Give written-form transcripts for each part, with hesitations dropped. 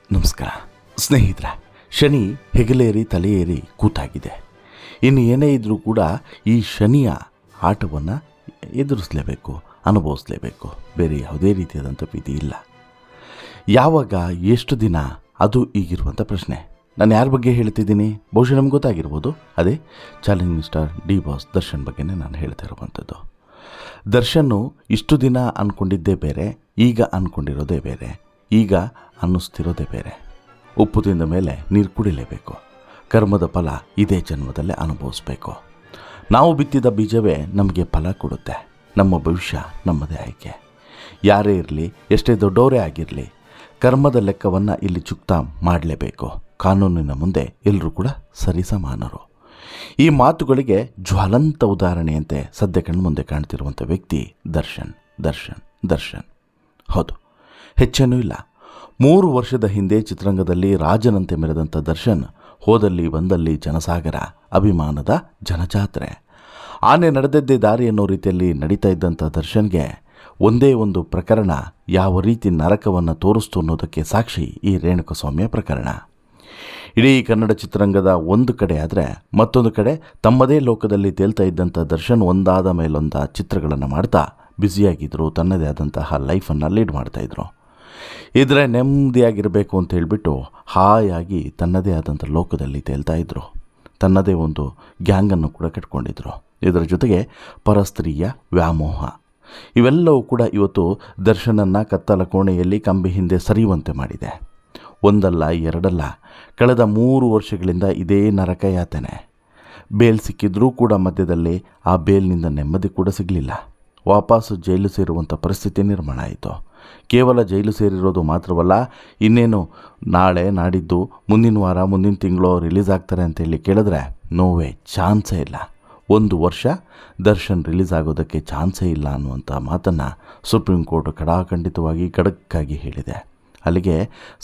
ನಮಸ್ಕಾರ ಸ್ನೇಹಿತರೆ. ಶನಿ ಹೆಗಲೇರಿ ತಲೆಯೇರಿ ಕೂತಾಗಿದೆ. ಇನ್ನು ಏನೇ ಇದ್ದರೂ ಕೂಡ ಈ ಶನಿಯ ಆಟವನ್ನು ಎದುರಿಸಲೇಬೇಕು, ಅನುಭವಿಸಲೇಬೇಕು. ಬೇರೆ ಯಾವುದೇ ರೀತಿಯಾದಂಥ ವಿಧಿ ಇಲ್ಲ. ಯಾವಾಗ, ಎಷ್ಟು ದಿನ, ಅದು ಈಗಿರುವಂಥ ಪ್ರಶ್ನೆ. ನಾನು ಯಾರ ಬಗ್ಗೆ ಹೇಳ್ತಿದ್ದೀನಿ ಬಹುಶಃ ನಮ್ಗೆ ಗೊತ್ತಾಗಿರ್ಬೋದು. ಅದೇ challenging star D boss Darshan ಬಗ್ಗೆನೇ ನಾನು ಹೇಳ್ತಾ ಇರುವಂಥದ್ದು. ದರ್ಶನ್ನು ಇಷ್ಟು ದಿನ ಅಂದ್ಕೊಂಡಿದ್ದೇ ಬೇರೆ, ಈಗ ಅಂದ್ಕೊಂಡಿರೋದೇ ಬೇರೆ, ಈಗ ಅನ್ನಿಸ್ತಿರೋದೇ ಬೇರೆ. ಉಪ್ಪು ತಿಂದ ಮೇಲೆ ನೀರು ಕುಡಿಲೇಬೇಕು. ಕರ್ಮದ ಫಲ ಇದೇ ಜನ್ಮದಲ್ಲೇ ಅನುಭವಿಸ್ಬೇಕು. ನಾವು ಬಿತ್ತಿದ ಬೀಜವೇ ನಮಗೆ ಫಲ ಕೊಡುತ್ತೆ. ನಮ್ಮ ಭವಿಷ್ಯ ನಮ್ಮದೇ ಆಯ್ಕೆ. ಯಾರೇ ಇರಲಿ, ಎಷ್ಟೇ ದೊಡ್ಡವರೇ ಆಗಿರಲಿ, ಕರ್ಮದ ಲೆಕ್ಕವನ್ನು ಇಲ್ಲಿ ಚುಕ್ತಾ ಮಾಡಲೇಬೇಕು. ಕಾನೂನಿನ ಮುಂದೆ ಎಲ್ಲರೂ ಕೂಡ ಸರಿಸಮಾನರು. ಈ ಮಾತುಗಳಿಗೆ ಜ್ವಲಂತ ಉದಾಹರಣೆಯಂತೆ ಸದ್ಯ ಕಣ್ಮುಂದೆ ಕಾಣ್ತಿರುವಂಥ ವ್ಯಕ್ತಿ ದರ್ಶನ್. ದರ್ಶನ್ ದರ್ಶನ್ ಹೌದು, ಹೆಚ್ಚೇನೂ ಇಲ್ಲ. 3 ವರ್ಷದ ಹಿಂದೆ ಚಿತ್ರರಂಗದಲ್ಲಿ ರಾಜನಂತೆ ಮೆರೆದಂಥ ದರ್ಶನ್ ಹೋದಲ್ಲಿ ಬಂದಲ್ಲಿ ಜನಸಾಗರ, ಅಭಿಮಾನದ ಜನಜಾತ್ರೆ. ಆನೆ ನಡೆದದ್ದೇ ದಾರಿ ಅನ್ನೋ ರೀತಿಯಲ್ಲಿ ನಡೀತಾ ಇದ್ದಂಥ ದರ್ಶನ್ಗೆ ಒಂದೇ ಒಂದು ಪ್ರಕರಣ ಯಾವ ರೀತಿ ನರಕವನ್ನು ತೋರಿಸ್ತು ಅನ್ನೋದಕ್ಕೆ ಸಾಕ್ಷಿ ಈ ರೇಣುಕಸ್ವಾಮಿಯ ಪ್ರಕರಣ. ಇಡೀ ಕನ್ನಡ ಚಿತ್ರರಂಗದ ಒಂದು ಕಡೆ ಆದರೆ, ಮತ್ತೊಂದು ಕಡೆ ತಮ್ಮದೇ ಲೋಕದಲ್ಲಿ ತೇಲ್ತಾ ಇದ್ದಂಥ ದರ್ಶನ್ ಒಂದಾದ ಮೇಲೊಂದ ಚಿತ್ರಗಳನ್ನು ಮಾಡ್ತಾ ಬ್ಯುಸಿಯಾಗಿದ್ದರು. ತನ್ನದೇ ಆದಂತಹ ಲೈಫನ್ನು ಲೀಡ್ ಮಾಡ್ತಾಯಿದ್ರು. ಇದ್ರೆ ನೆಮ್ಮದಿಯಾಗಿರಬೇಕು ಅಂತ ಹೇಳಿಬಿಟ್ಟು ಹಾಯಾಗಿ ತನ್ನದೇ ಆದಂಥ ಲೋಕದಲ್ಲಿ ತೇಲ್ತಾ ಇದ್ದರು. ತನ್ನದೇ ಒಂದು ಗ್ಯಾಂಗನ್ನು ಕೂಡ ಕಟ್ಕೊಂಡಿದ್ರು. ಇದರ ಜೊತೆಗೆ ಪರಸ್ತ್ರೀಯ ವ್ಯಾಮೋಹ, ಇವೆಲ್ಲವೂ ಕೂಡ ಇವತ್ತು ದರ್ಶನನ್ನು ಕತ್ತಲ ಕೋಣೆಯಲ್ಲಿ ಕಂಬಿ ಹಿಂದೆ ಸರಿಯುವಂತೆ ಮಾಡಿದೆ. ಒಂದಲ್ಲ ಎರಡಲ್ಲ, ಕಳೆದ 3 ವರ್ಷಗಳಿಂದ ಇದೇ ನರಕ ಯಾತನೆ. ಬೇಲ್ ಸಿಕ್ಕಿದ್ರೂ ಕೂಡ ಮಧ್ಯದಲ್ಲಿ ಆ ಬೇಲ್ನಿಂದ ನೆಮ್ಮದಿ ಕೂಡ ಸಿಗಲಿಲ್ಲ. ವಾಪಸ್ಸು ಜೈಲು ಸೇರುವಂಥ ಪರಿಸ್ಥಿತಿ ನಿರ್ಮಾಣ ಆಯಿತು. ಕೇವಲ ಜೈಲು ಸೇರಿರೋದು ಮಾತ್ರವಲ್ಲ, ಇನ್ನೇನು ನಾಳೆ, ನಾಡಿದ್ದು, ಮುಂದಿನ ವಾರ, ಮುಂದಿನ ತಿಂಗಳು ರಿಲೀಸ್ ಆಗ್ತಾರೆ ಅಂತೇಳಿ ಕೇಳಿದ್ರೆ ನೋವೇ, ಚಾನ್ಸೇ ಇಲ್ಲ. 1 ವರ್ಷ ದರ್ಶನ್ ರಿಲೀಸ್ ಆಗೋದಕ್ಕೆ ಚಾನ್ಸೇ ಇಲ್ಲ ಅನ್ನುವಂಥ ಮಾತನ್ನು ಸುಪ್ರೀಂ ಕೋರ್ಟ್ ಕಡಾಖಂಡಿತವಾಗಿ ಖಡಕ್ಕಾಗಿ ಹೇಳಿದೆ. ಅಲ್ಲಿಗೆ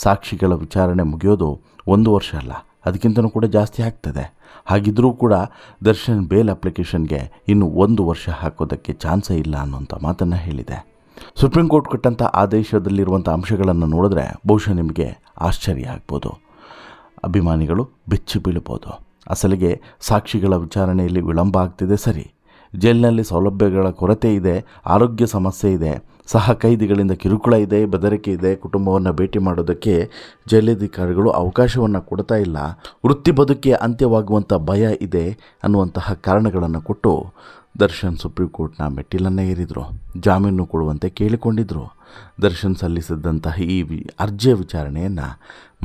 ಸಾಕ್ಷಿಗಳ ವಿಚಾರಣೆ ಮುಗಿಯೋದು 1 ವರ್ಷ ಅಲ್ಲ, ಅದಕ್ಕಿಂತಲೂ ಕೂಡ ಜಾಸ್ತಿ ಆಗ್ತದೆ. ಹಾಗಿದ್ದರೂ ಕೂಡ ದರ್ಶನ್ ಬೇಲ್ ಅಪ್ಲಿಕೇಶನ್ಗೆ ಇನ್ನು 1 ವರ್ಷ ಹಾಕೋದಕ್ಕೆ ಚಾನ್ಸೇ ಇಲ್ಲ ಅನ್ನೋಂಥ ಮಾತನ್ನು ಹೇಳಿದೆ. ಸುಪ್ರೀಂ ಕೋರ್ಟ್ ಕೊಟ್ಟಂಥ ಆದೇಶದಲ್ಲಿರುವಂಥ ಅಂಶಗಳನ್ನು ನೋಡಿದ್ರೆ ಬಹುಶಃ ನಿಮಗೆ ಆಶ್ಚರ್ಯ ಆಗ್ಬೋದು. ಅಭಿಮಾನಿಗಳು ಬೆಚ್ಚಿ ಬೀಳ್ಬೋದು. ಅಸಲಿಗೆ ಸಾಕ್ಷಿಗಳ ವಿಚಾರಣೆಯಲ್ಲಿ ವಿಳಂಬ ಆಗ್ತಿದೆ ಸರಿ, ಜೈಲಿನಲ್ಲಿ ಸೌಲಭ್ಯಗಳ ಕೊರತೆ ಇದೆ, ಆರೋಗ್ಯ ಸಮಸ್ಯೆ ಇದೆ, ಸಹ ಕೈದಿಗಳಿಂದ ಕಿರುಕುಳ ಇದೆ, ಬೆದರಿಕೆ ಇದೆ, ಕುಟುಂಬವನ್ನು ಭೇಟಿ ಮಾಡೋದಕ್ಕೆ ಜೈಲಧಿಕಾರಿಗಳು ಅವಕಾಶವನ್ನು ಕೊಡ್ತಾ ಇಲ್ಲ, ವೃತ್ತಿ ಬದುಕಿ ಅಂತ್ಯವಾಗುವಂಥ ಭಯ ಇದೆ ಅನ್ನುವಂತಹ ಕಾರಣಗಳನ್ನು ಕೊಟ್ಟು ದರ್ಶನ್ ಸುಪ್ರೀಂ ಕೋರ್ಟ್ನ ಮೆಟ್ಟಿಲನ್ನೇ ಏರಿದರು. ಜಾಮೀನು ಕೊಡುವಂತೆ ಕೇಳಿಕೊಂಡಿದ್ದರು. ದರ್ಶನ್ ಸಲ್ಲಿಸಿದಂತಹ ಈ ಅರ್ಜಿಯ ವಿಚಾರಣೆಯನ್ನು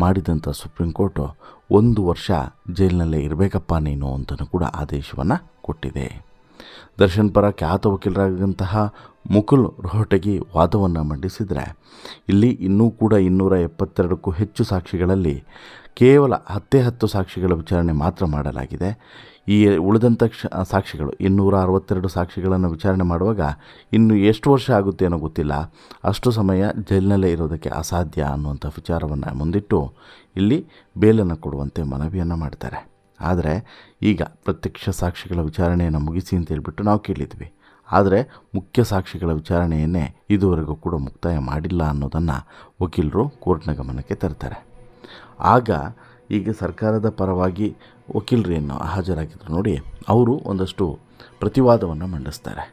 ಮಾಡಿದಂಥ ಸುಪ್ರೀಂ ಕೋರ್ಟು 1 ವರ್ಷ ಜೈಲಿನಲ್ಲೇ ಇರಬೇಕಪ್ಪ ನೀನು ಅಂತಲೂ ಕೂಡ ಆದೇಶವನ್ನು ಕೊಟ್ಟಿದೆ. ದರ್ಶನ್ ಪರ ಖ್ಯಾತ ವಕೀಲರಾದಂತಹ ಮುಕುಲ್ ರೋಹಟಗಿ ವಾದವನ್ನು ಮಂಡಿಸಿದರೆ, ಇಲ್ಲಿ ಇನ್ನೂ ಕೂಡ 272ಕ್ಕೂ ಹೆಚ್ಚು ಸಾಕ್ಷಿಗಳಲ್ಲಿ ಕೇವಲ 10 ಸಾಕ್ಷಿಗಳ ವಿಚಾರಣೆ ಮಾತ್ರ ಮಾಡಲಾಗಿದೆ. ಈ ಉಳಿದಂಥ ಸಾಕ್ಷಿಗಳು 262 ಸಾಕ್ಷಿಗಳನ್ನು ವಿಚಾರಣೆ ಮಾಡುವಾಗ ಇನ್ನು ಎಷ್ಟು ವರ್ಷ ಆಗುತ್ತೆ ಅನ್ನೋ ಗೊತ್ತಿಲ್ಲ. ಅಷ್ಟು ಸಮಯ ಜೈಲಿನಲ್ಲೇ ಇರೋದಕ್ಕೆ ಅಸಾಧ್ಯ ಅನ್ನುವಂಥ ವಿಚಾರವನ್ನು ಮುಂದಿಟ್ಟು ಇಲ್ಲಿ ಬೇಲನ್ನು ಕೊಡುವಂತೆ ಮನವಿಯನ್ನು ಮಾಡ್ತಾರೆ. ಆದರೆ ಈಗ ಪ್ರತ್ಯಕ್ಷ ಸಾಕ್ಷಿಗಳ ವಿಚಾರಣೆಯನ್ನು ಮುಗಿಸಿ ಅಂತ ಹೇಳ್ಬಿಟ್ಟು ನಾವು ಕೇಳಿದ್ವಿ. ಆದರೆ ಮುಖ್ಯ ಸಾಕ್ಷಿಗಳ ವಿಚಾರಣೆಯನ್ನೇ ಇದುವರೆಗೂ ಕೂಡ ಮುಕ್ತಾಯ ಮಾಡಿಲ್ಲ ಅನ್ನೋದನ್ನು ವಕೀಲರು ಕೋರ್ಟ್ನ ಗಮನಕ್ಕೆ ತರ್ತಾರೆ. ಆಗ ಈಗ ಸರ್ಕಾರದ ಪರವಾಗಿ ವಕೀಲರು ಏನು ಹಾಜರಾಗಿದ್ದರು ನೋಡಿ, ಅವರು ಒಂದಷ್ಟು ಪ್ರತಿವಾದವನ್ನು ಮಂಡಿಸ್ತಾರೆ,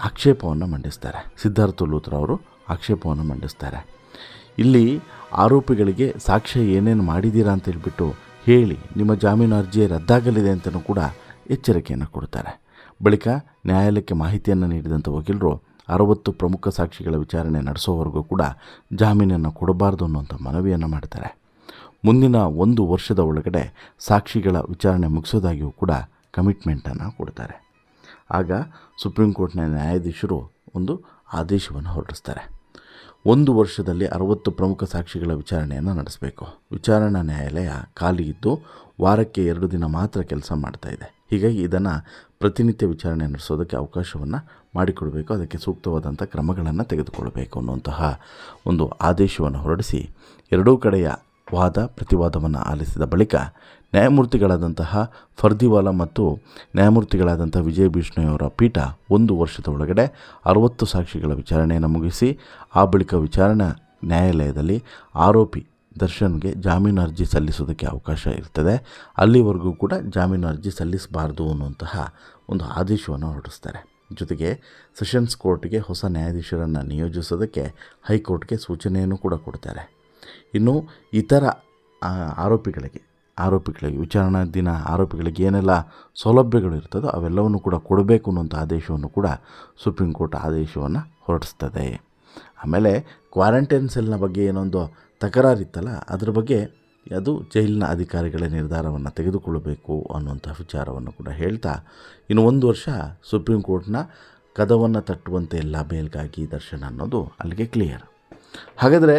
ಆಕ್ಷೇಪವನ್ನು ಮಂಡಿಸ್ತಾರೆ. ಸಿದ್ಧಾರ್ಥ ಲೂಥ್ರಾ ಅವರು ಆಕ್ಷೇಪವನ್ನು ಮಂಡಿಸ್ತಾರೆ. ಇಲ್ಲಿ ಆರೋಪಿಗಳಿಗೆ ಸಾಕ್ಷ್ಯ ಏನೇನು ಮಾಡಿದ್ದೀರಾ ಅಂತ ಹೇಳ್ಬಿಟ್ಟು ಹೇಳಿ ನಿಮ್ಮ ಜಾಮೀನು ಅರ್ಜಿ ರದ್ದಾಗಲಿದೆ ಅಂತಲೂ ಕೂಡ ಎಚ್ಚರಿಕೆಯನ್ನು ಕೊಡ್ತಾರೆ. ಬಳಿಕ ನ್ಯಾಯಾಲಯಕ್ಕೆ ಮಾಹಿತಿಯನ್ನು ನೀಡಿದಂಥ ವಕೀಲರು 60 ಪ್ರಮುಖ ಸಾಕ್ಷಿಗಳ ವಿಚಾರಣೆ ನಡೆಸೋವರೆಗೂ ಕೂಡ ಜಾಮೀನನ್ನು ಕೊಡಬಾರ್ದು ಅನ್ನುವಂಥ ಮನವಿಯನ್ನು ಮಾಡ್ತಾರೆ. ಮುಂದಿನ 1 ವರ್ಷದ ಒಳಗಡೆ ಸಾಕ್ಷಿಗಳ ವಿಚಾರಣೆ ಮುಗಿಸೋದಾಗಿಯೂ ಕೂಡ ಕಮಿಟ್ಮೆಂಟನ್ನು ಕೊಡ್ತಾರೆ. ಆಗ ಸುಪ್ರೀಂ ಕೋರ್ಟ್ನ ನ್ಯಾಯಾಧೀಶರು ಒಂದು ಆದೇಶವನ್ನು ಹೊರಡಿಸ್ತಾರೆ. 1 ವರ್ಷದಲ್ಲಿ 60 ಪ್ರಮುಖ ಸಾಕ್ಷಿಗಳ ವಿಚಾರಣೆಯನ್ನು ನಡೆಸಬೇಕು. ವಿಚಾರಣಾ ನ್ಯಾಯಾಲಯ ಖಾಲಿ ಇದ್ದು ವಾರಕ್ಕೆ 2 ದಿನ ಮಾತ್ರ ಕೆಲಸ ಮಾಡ್ತಾ ಇದೆ. ಹೀಗಾಗಿ ಇದನ್ನು ಪ್ರತಿನಿತ್ಯ ವಿಚಾರಣೆ ನಡೆಸೋದಕ್ಕೆ ಅವಕಾಶವನ್ನು ಮಾಡಿಕೊಡಬೇಕು, ಅದಕ್ಕೆ ಸೂಕ್ತವಾದಂಥ ಕ್ರಮಗಳನ್ನು ತೆಗೆದುಕೊಳ್ಬೇಕು ಅನ್ನುವಂತಹ ಒಂದು ಆದೇಶವನ್ನು ಹೊರಡಿಸಿ ಎರಡೂ ಕಡೆಯ ವಾದ ಪ್ರತಿವಾದವನ್ನು ಆಲಿಸಿದ ಬಳಿಕ ನ್ಯಾಯಮೂರ್ತಿಗಳಾದಂತಹ ಫರ್ದಿವಾಲಾ ಮತ್ತು ನ್ಯಾಯಮೂರ್ತಿಗಳಾದಂಥ ವಿಜಯ್ ಬಿಷ್ಣೋಯವರ ಪೀಠ 1 ವರ್ಷದ ಒಳಗಡೆ 60 ಸಾಕ್ಷಿಗಳ ವಿಚಾರಣೆಯನ್ನು ಮುಗಿಸಿ ಆ ಬಳಿಕ ವಿಚಾರಣಾ ನ್ಯಾಯಾಲಯದಲ್ಲಿ ಆರೋಪಿ ದರ್ಶನ್ಗೆ ಜಾಮೀನು ಅರ್ಜಿ ಸಲ್ಲಿಸೋದಕ್ಕೆ ಅವಕಾಶ ಇರ್ತದೆ. ಅಲ್ಲಿವರೆಗೂ ಕೂಡ ಜಾಮೀನು ಅರ್ಜಿ ಸಲ್ಲಿಸಬಾರ್ದು ಅನ್ನುವಂತಹ ಒಂದು ಆದೇಶವನ್ನು ಹೊರಡಿಸ್ತಾರೆ. ಜೊತೆಗೆ ಸೆಷನ್ಸ್ ಕೋರ್ಟ್ಗೆ ಹೊಸ ನ್ಯಾಯಾಧೀಶರನ್ನು ನಿಯೋಜಿಸೋದಕ್ಕೆ ಹೈಕೋರ್ಟ್ಗೆ ಸೂಚನೆಯನ್ನು ಕೂಡ ಕೊಡ್ತಾರೆ. ಇನ್ನು ಇತರ ಆರೋಪಿಗಳಿಗೆ ವಿಚಾರಣಾಧೀನ ಆರೋಪಿಗಳಿಗೆ ಏನೆಲ್ಲ ಸೌಲಭ್ಯಗಳು ಇರ್ತದೋ ಅವೆಲ್ಲವನ್ನು ಕೂಡ ಕೊಡಬೇಕು ಅನ್ನೋಂಥ ಆದೇಶವನ್ನು ಕೂಡ ಸುಪ್ರೀಂ ಕೋರ್ಟ್ ಆದೇಶವನ್ನು ಹೊರಡಿಸ್ತದೆ. ಆಮೇಲೆ ಕ್ವಾರಂಟೈನ್ ಸೆಲ್ನ ಬಗ್ಗೆ ಏನೊಂದು ತಕರಾರಿತ್ತಲ್ಲ, ಅದ್ರ ಬಗ್ಗೆ ಅದು ಜೈಲಿನ ಅಧಿಕಾರಿಗಳ ನಿರ್ಧಾರವನ್ನು ತೆಗೆದುಕೊಳ್ಳಬೇಕು ಅನ್ನುವಂಥ ವಿಚಾರವನ್ನು ಕೂಡ ಹೇಳ್ತಾ, ಇನ್ನು 1 ವರ್ಷ ಸುಪ್ರೀಂ ಕೋರ್ಟ್ನ ಕದವನ್ನು ತಟ್ಟುವಂತೆ ಎಲ್ಲ ಬೇಲ್ಗಾಗಿ ದರ್ಶನ್ ಅನ್ನೋದು ಅಲ್ಲಿಗೆ ಕ್ಲಿಯರ್. ಹಾಗಾದರೆ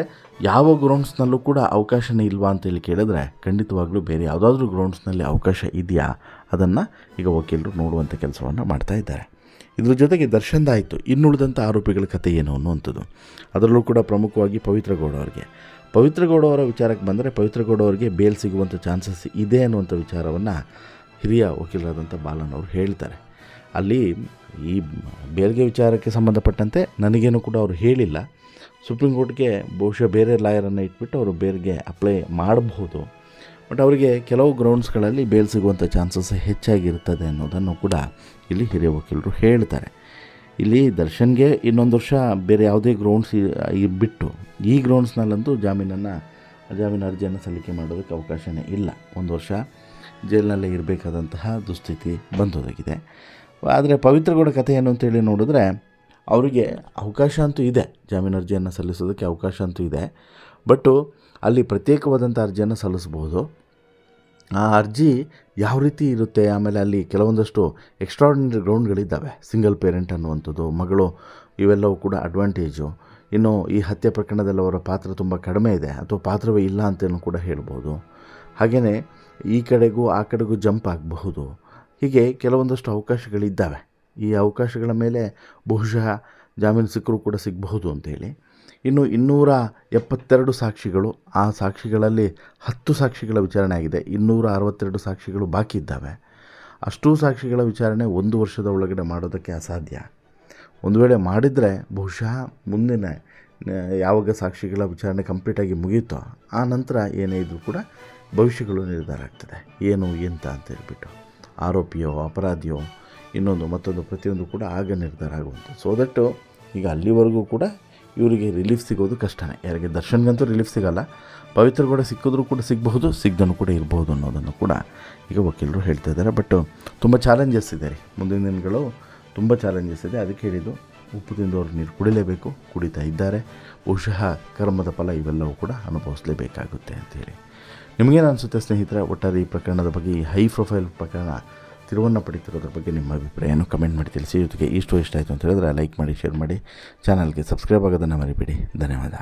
ಯಾವ ಗ್ರೌಂಡ್ಸ್ನಲ್ಲೂ ಕೂಡ ಅವಕಾಶನೇ ಇಲ್ವಾ ಅಂತೇಳಿ ಕೇಳಿದ್ರೆ, ಖಂಡಿತವಾಗ್ಲೂ ಬೇರೆ ಯಾವುದಾದ್ರೂ ಗ್ರೌಂಡ್ಸ್ನಲ್ಲಿ ಅವಕಾಶ ಇದೆಯಾ, ಅದನ್ನು ಈಗ ವಕೀಲರು ನೋಡುವಂಥ ಕೆಲಸವನ್ನು ಮಾಡ್ತಾ ಇದ್ದಾರೆ. ಇದ್ರ ಜೊತೆಗೆ ದರ್ಶನ್ದಾಯಿತು, ಇನ್ನುಳಿದಂಥ ಆರೋಪಿಗಳ ಕಥೆ ಏನು ಅನ್ನುವಂಥದ್ದು. ಅದರಲ್ಲೂ ಕೂಡ ಪ್ರಮುಖವಾಗಿ ಪವಿತ್ರ ಗೌಡ ಅವರ ವಿಚಾರಕ್ಕೆ ಬಂದರೆ, ಪವಿತ್ರ ಗೌಡ ಅವರಿಗೆ ಬೇಲ್ ಸಿಗುವಂಥ ಚಾನ್ಸಸ್ ಇದೆ ಅನ್ನುವಂಥ ವಿಚಾರವನ್ನು ಹಿರಿಯ ವಕೀಲರಾದಂಥ ಬಾಲನ್ ಅವರು ಹೇಳ್ತಾರೆ. ಅಲ್ಲಿ ಈ ಬೇಲ್ಗೆ ವಿಚಾರಕ್ಕೆ ಸಂಬಂಧಪಟ್ಟಂತೆ ನನಗೇನು ಕೂಡ ಅವರು ಹೇಳಿಲ್ಲ. ಸುಪ್ರೀಂ ಕೋರ್ಟ್ಗೆ ಬಹುಶಃ ಬೇರೆ ಲಾಯರನ್ನು ಇಟ್ಬಿಟ್ಟು ಅವರು ಬೇಲ್ಗೆ ಅಪ್ಲೈ ಮಾಡಬಹುದು. ಬಟ್ ಅವರಿಗೆ ಕೆಲವು ಗ್ರೌಂಡ್ಸ್ಗಳಲ್ಲಿ ಬೇಲ್ ಸಿಗುವಂಥ ಚಾನ್ಸಸ್ ಹೆಚ್ಚಾಗಿರ್ತದೆ ಅನ್ನೋದನ್ನು ಕೂಡ ಇಲ್ಲಿ ಹಿರಿಯ ವಕೀಲರು ಹೇಳ್ತಾರೆ. ಇಲ್ಲಿ ದರ್ಶನ್ಗೆ 1 ವರ್ಷ ಬೇರೆ ಯಾವುದೇ ಗ್ರೌಂಡ್ಸ್ ಬಿಟ್ಟು ಈ ಗ್ರೌಂಡ್ಸ್ನಲ್ಲಂತೂ ಜಾಮೀನು ಅರ್ಜಿಯನ್ನು ಸಲ್ಲಿಕೆ ಮಾಡೋದಕ್ಕೆ ಅವಕಾಶವೇ ಇಲ್ಲ. 1 ವರ್ಷ ಜೈಲಿನಲ್ಲೇ ಇರಬೇಕಾದಂತಹ ದುಸ್ಥಿತಿ ಬಂದೊದಗಿದೆ. ಆದರೆ ಪವಿತ್ರ ಗೌಡ ಕಥೆ ಏನು ಅಂತೇಳಿ ನೋಡಿದ್ರೆ, ಅವರಿಗೆ ಅವಕಾಶ ಅಂತೂ ಇದೆ, ಜಾಮೀನು ಅರ್ಜಿಯನ್ನು ಸಲ್ಲಿಸೋದಕ್ಕೆ ಅವಕಾಶ ಅಂತೂ ಇದೆ. ಬಟ್ಟು ಅಲ್ಲಿ ಪ್ರತ್ಯೇಕವಾದಂಥ ಅರ್ಜಿಯನ್ನು ಸಲ್ಲಿಸ್ಬೋದು. ಆ ಅರ್ಜಿ ಯಾವ ರೀತಿ ಇರುತ್ತೆ, ಆಮೇಲೆ ಅಲ್ಲಿ ಕೆಲವೊಂದಷ್ಟು ಎಕ್ಸ್ಟ್ರಾರ್ಡಿನರಿ ಗ್ರೌಂಡ್ಗಳಿದ್ದಾವೆ. ಸಿಂಗಲ್ ಪೇರೆಂಟ್ ಅನ್ನುವಂಥದ್ದು, ಮಗಳು, ಇವೆಲ್ಲವೂ ಕೂಡ ಅಡ್ವಾಂಟೇಜು. ಇನ್ನು ಈ ಹತ್ಯೆ ಪ್ರಕರಣದಲ್ಲಿ ಅವರ ಪಾತ್ರ ತುಂಬ ಕಡಿಮೆ ಇದೆ ಅಥವಾ ಪಾತ್ರವೇ ಇಲ್ಲ ಅಂತಲೂ ಕೂಡ ಹೇಳ್ಬೋದು. ಹಾಗೆಯೇ ಈ ಕಡೆಗೂ ಆ ಕಡೆಗೂ ಜಂಪ್ ಆಗಬಹುದು. ಹೀಗೆ ಕೆಲವೊಂದಷ್ಟು ಅವಕಾಶಗಳಿದ್ದಾವೆ. ಈ ಅವಕಾಶಗಳ ಮೇಲೆ ಬಹುಶಃ ಜಾಮೀನು ಸಿಕ್ಕರೂ ಕೂಡ ಸಿಗಬಹುದು ಅಂತೇಳಿ. ಇನ್ನು 272 ಸಾಕ್ಷಿಗಳು, ಆ ಸಾಕ್ಷಿಗಳಲ್ಲಿ 10 ಸಾಕ್ಷಿಗಳ ವಿಚಾರಣೆ ಆಗಿದೆ. 262 ಸಾಕ್ಷಿಗಳು ಬಾಕಿ ಇದ್ದಾವೆ. ಅಷ್ಟೂ ಸಾಕ್ಷಿಗಳ ವಿಚಾರಣೆ 1 ವರ್ಷದ ಒಳಗಡೆ ಮಾಡೋದಕ್ಕೆ ಅಸಾಧ್ಯ. ಒಂದು ವೇಳೆ ಮಾಡಿದರೆ ಬಹುಶಃ ಮುಂದಿನ ಯಾವಾಗ ಸಾಕ್ಷಿಗಳ ವಿಚಾರಣೆ ಕಂಪ್ಲೀಟಾಗಿ ಮುಗಿಯುತ್ತೋ ಆ ನಂತರ ಏನೇ ಇದ್ದರೂ ಕೂಡ ಭವಿಷ್ಯಗಳು ನಿರ್ಧಾರ ಆಗ್ತದೆ, ಏನು ಎಂತ ಅಂತ ಹೇಳ್ಬಿಟ್ಟು. ಆರೋಪಿಯೋ ಅಪರಾಧಿಯೋ ಮತ್ತೊಂದು ಪ್ರತಿಯೊಂದು ಕೂಡ ಆಗ ನಿರ್ಧಾರ ಆಗುವಂಥದ್ದು. ಸೊ ದಟ್ಟು ಈಗ ಅಲ್ಲಿವರೆಗೂ ಕೂಡ ಇವರಿಗೆ ರಿಲೀಫ್ ಸಿಗೋದು ಕಷ್ಟನೇ. ಯಾರಿಗೆ ದರ್ಶನ್ಗಂತೂ ರಿಲೀಫ್ ಸಿಗೋಲ್ಲ. ಪವಿತ್ರ ಕೂಡ ಸಿಕ್ಕಿದ್ರೂ ಕೂಡ ಸಿಗಬಹುದು, ಸಿಗದೂ ಕೂಡ ಇರ್ಬೋದು ಅನ್ನೋದನ್ನು ಕೂಡ ಈಗ ವಕೀಲರು ಹೇಳ್ತಾ ಇದ್ದಾರೆ. ಬಟ್ ತುಂಬ ಚಾಲೆಂಜಸ್ ಇದೆ ರೀ, ಮುಂದಿನ ದಿನಗಳು ತುಂಬ ಚಾಲೆಂಜಸ್ ಇದೆ. ಅದಕ್ಕೆ ಹೇಳಿದ್ದು, ಉಪ್ಪು ತಿಂದವರು ನೀರು ಕುಡಿಲೇಬೇಕು, ಕುಡಿತಾ ಇದ್ದಾರೆ. ಬಹುಶಃ ಕರ್ಮದ ಫಲ ಇವೆಲ್ಲವೂ ಕೂಡ ಅನುಭವಿಸಲೇಬೇಕಾಗುತ್ತೆ ಅಂಥೇಳಿ. ನಿಮಗೇನು ಅನಿಸುತ್ತೆ ಸ್ನೇಹಿತರೆ, ಒಟ್ಟಾರೆ ಈ ಪ್ರಕರಣದ ಬಗ್ಗೆ, ಈ ಹೈ ಪ್ರೊಫೈಲ್ ಪ್ರಕರಣ ತಿರುವನ್ನು ಪಡೀತಿರೋದ್ರ ಬಗ್ಗೆ ನಿಮ್ಮ ಅಭಿಪ್ರಾಯವನ್ನು ಕಮೆಂಟ್ ಮಾಡಿ ತಿಳಿಸಿ. ಜೊತೆಗೆ ಇಷ್ಟ ಆಯಿತು ಅಂತ ಹೇಳಿದ್ರೆ ಲೈಕ್ ಮಾಡಿ, ಶೇರ್ ಮಾಡಿ, ಚಾನಲ್ಗೆ ಸಬ್ಸ್ಕ್ರೈಬ್ ಆಗೋದನ್ನು ಮರಿಬೇಡಿ. ಧನ್ಯವಾದ.